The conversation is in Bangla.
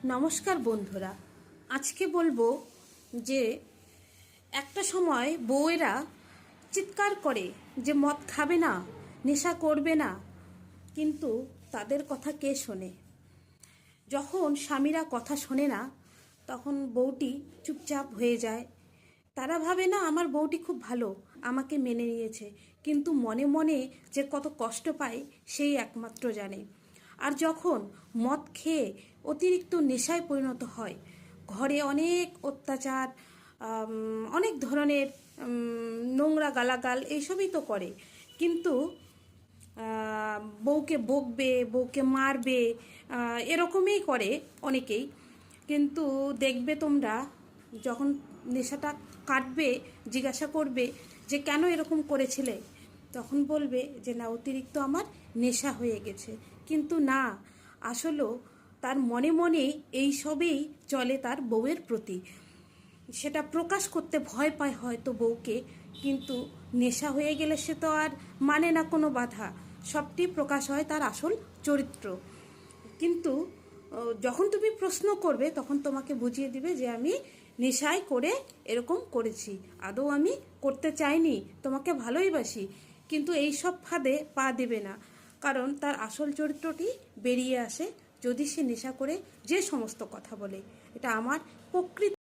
নমস্কার বন্ধুরা, আজকে বলবো যে একটা সময় বউয়েরা চিৎকার করে যে মদ খাবে না, নেশা করবে না, কিন্তু তাদের কথা কে শোনে? যখন স্বামীরা কথা শোনে না তখন বউটি চুপচাপ হয়ে যায়। তারা ভাবে না আমার বউটি খুব ভালো, আমাকে মেনে নিয়েছে, কিন্তু মনে মনে যে কত কষ্ট পায় সেই একমাত্র জানে। আর যখন মদ খেয়ে অতিরিক্ত নেশায় পরিণত হয়, ঘরে অনেক অত্যাচার, অনেক ধরনের নোংরা গালাগাল এইসবই তো করে, কিন্তু বউকে বকবে, বউকে মারবে, এরকমই করে অনেকেই। কিন্তু দেখবে তোমরা যখন নেশাটা কাটবে, জিজ্ঞাসা করবে যে কেন এরকম করেছিলে, তখন বলবে যে না, অতিরিক্ত আমার নেশা হয়ে গেছে। কিন্তু না, আসলেও তার মনে মনে এই সবেই চলে তার বউয়ের প্রতি। সেটা প্রকাশ করতে ভয় পায় হয়তো বউকে, কিন্তু নেশা হয়ে গেলে সে তো আর মানে না কোনো বাধা, সবটি প্রকাশ হয় তার আসল চরিত্র। কিন্তু যখন তুমি প্রশ্ন করবে তখন তোমাকে বুঝিয়ে দিবে যে আমি নেশায় করে এরকম করেছি, আদৌ আমি করতে চাইনি, তোমাকে ভালোই বাসি। কিন্তু এই সব ফাঁদে পা দেবে না, কারণ তার আসল চরিত্রটি বেরিয়ে আসে যদি সে নেশা করে যে সমস্ত কথা বলে। এটা আমার প্রকৃত